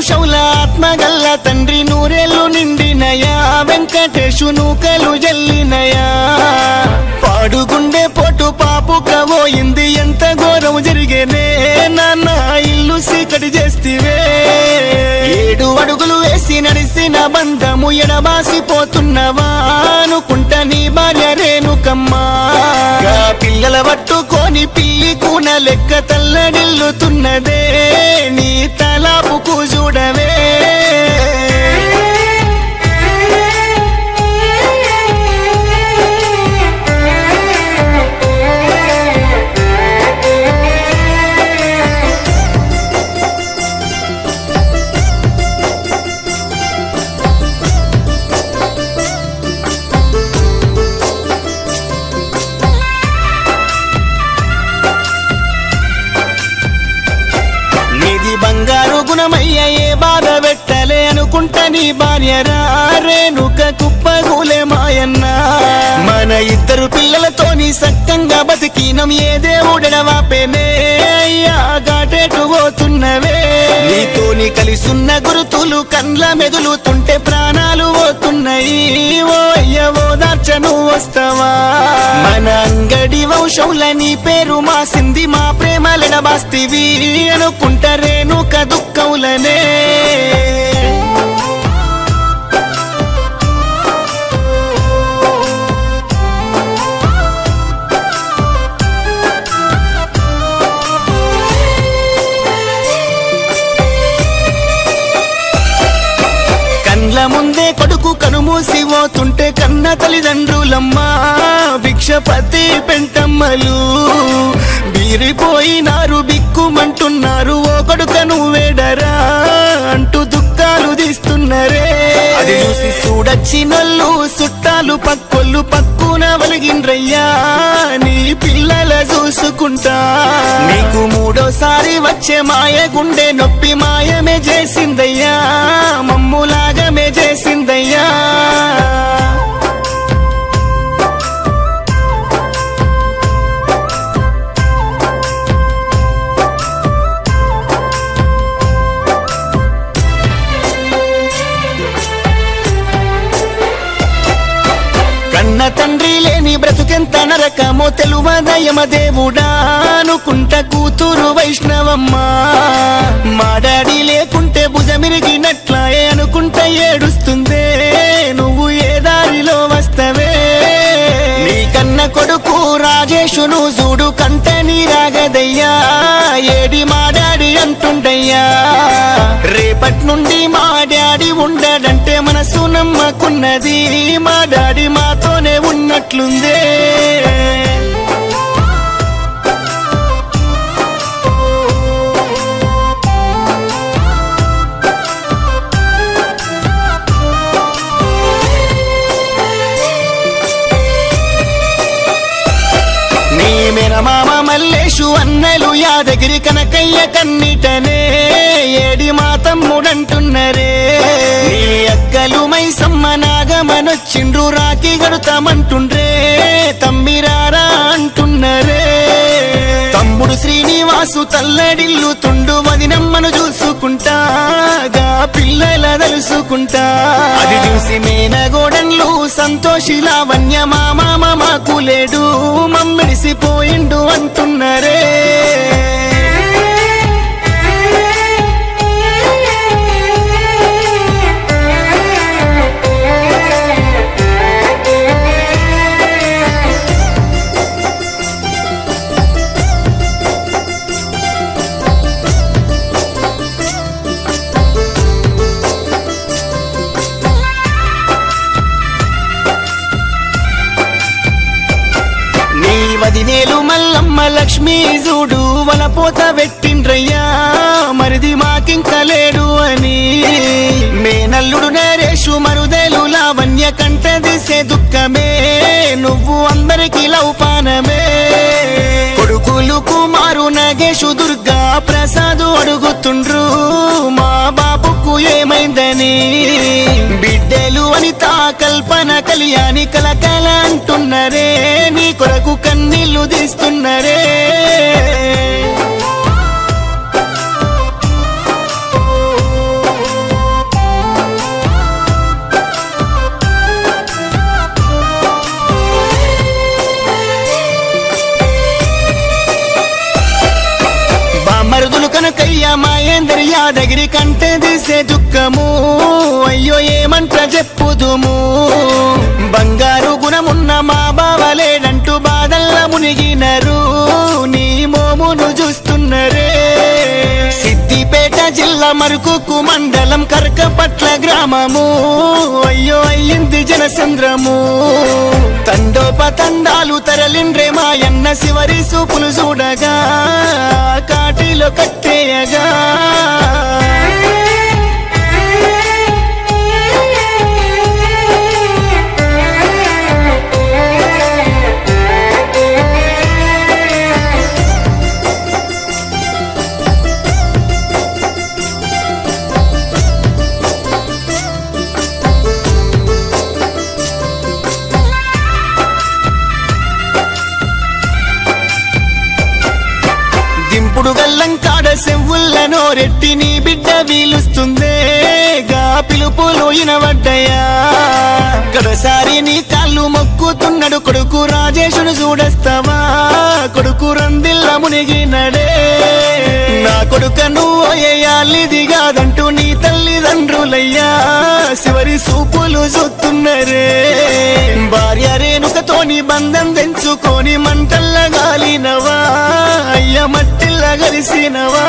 వంశంల ఆత్మగల్ల తండ్రి నూరేళ్ళు నిండినయా వెంకటేశు నూకలు జల్లినయా పాడుగుండె పోటు పాపుకబోయింది ఎంత ఘోరం జరిగేనే నాన్న ఇల్లు సీకటి చేస్తివే 7 అడుగులు వేసి నడిసిన బంధము ఎడబాసిపోతున్నవా అనుకుంటా నీ భార్య రేణుకమ్మా పిల్లల పట్టుకొని పిల్లి కూన లెక్క తల్లడిల్లుతున్నదే నీ తలాపుకు చూడవే బంగారు గుణమయ్య ఏ బాధ పెట్టలే అనుకుంటా నీ భార్య రేణుక కుప్పగూలే మాయన్న మన 2 పిల్లలతోని సక్కంగా బతికినం ఏ దేవుడెడవాపేనే అయ్యా గాటేటు పోతున్నవే నీతోని కలిసున్న గురుతులు కండ్ల మెదులుతుంటే ప్రాణాలు పోతున్నాయి ఓ అయ్య ఓదార్చను వస్తావా మన అంగడి వంశంల నీ పేరు మాసింది మా ప్రేమలెడబాస్తివి అనుకుంటా రేణుక దుఃఖములనే కండ్ల ముందే కొడుకు కనుమూసి పోతుంటే కన్న తల్లిదండ్రులమ్మా భిక్షపతి పెంటమ్మలు బీరిపోయినారు బిక్కుమంటున్నారు ఓ కొడుక నువ్వేడరా అంటూ దుఃఖాలు తీస్తున్నరే అది చూసి చూడచ్చినోళ్ళు చుట్టాలు పక్కొళ్ళు పక్కున వలిగిండ్రయ్యా నీ పిల్లల చూసుకుంటా నీకు 3ోసారి వచ్చే మాయ గుండె నొప్పి మాయమే చేసిందయ్యా మమ్ములాగమే చేసిందయ్యా కన్న తండ్రి లేని బ్రతుకెంత నరకమో తెలువదయమ దేవుడా అనుకుంట కూతురు వైష్ణవమ్మా మా డాడీ లేకుంటే భుజమిరిగినట్లాయే అనుకుంట ఏడుస్తుందే నువ్వు ఏ దారిలో వస్తవే నీ కన్న కొడుకు రాజేషును చూడు కంట నీరాగదయ్యా ఏడి మా డాడీ అంటుండయ్యా రేపటి నుండి మా డాడీ ఉండడంటే మనసు నమ్మకున్నది మా డాడీ మాతోనే ఉన్నట్లుందే మామ మల్లేషు అన్నలు యాదగిరి కనకయ్య కన్నిటనే ఏడి మా తమ్ముడంటున్నరే నీ అక్కలు మైసమ్మ నాగమనొచ్చిండ్రు రాఖీ గడుతామంటుండ్రే తమ్మిరారా అంటున్నరే తమ్ముడు శ్రీనివాసు తల్లడిల్లుతుండు వదినమ్మను చూసుకుంటాగా పిల్లల తెలుసుకుంటా అది చూసి మేనగోడన్లు సంతోషి లావణ్య మా మామ మాకు లేడు మమ్మిడిసిపోయిండు అంటున్నరే వదినేలు మల్లమ్మ లక్ష్మీ చూడు వలపోత పెట్టిండ్రయ్యా మరిది మాకింక లేడు అని మేనల్లుడు నరేషు మరుదేలు లావణ్య కంట దిసే దుఃఖమే నువ్వు అందరికి లౌపానమే కొడుకులు కుమారు నగేషు దుర్గా ప్రసాదు అడుగుతుండ్రు మా బాబుకు ఏమైందని బిడ్డలు అనిత కల్పన కళ్యాణి కలకల అంటున్నరే నీ కొరకు కన్నీళ్లు తీస్తున్నరే కయ్య మహేందర్ యాదగిరి కంటే తీసే దుఃఖము అయ్యో ఏమంట చెప్పుదుము బంగారు గుణమున్న మా బావలేడంటూ బాధల్ల మునిగినరు నీ మోమును చూస్తున్నరే సిద్దిపేట జిల్లా మరుకుకు మండలం కర్కపట్ల గ్రామము అయ్యో అయ్యింది జనసంద్రము తండోపతండాలు తరలిండ్రే మాయన్న శివరి సూపులు చూడగా కాటిలో కట్టేయగా దింపుడు గల్లం కాడ సెవ్వుల్లనో రెట్టి నీ బిడ్డ వీలుస్తుందే గా పిలుపులు ఇనవడ్డయా కడసారి నీ కాళ్ళు మొక్కుతున్నాడు కొడుకు రాజేశుడు చూడస్తావా కొడుకు రందిల్ల మునిగినడే నా కొడుక నువ్వు అయ్యాలిది కాదంటూ నీ తల్లిదండ్రులయ్యా శివరి సూపులు చూస్తున్నరే భార్య రేణుకతోని బంధం తెంచుకొని మంటల్ల గాలినవా అయ్య మట్టిల్ల గలిసినవా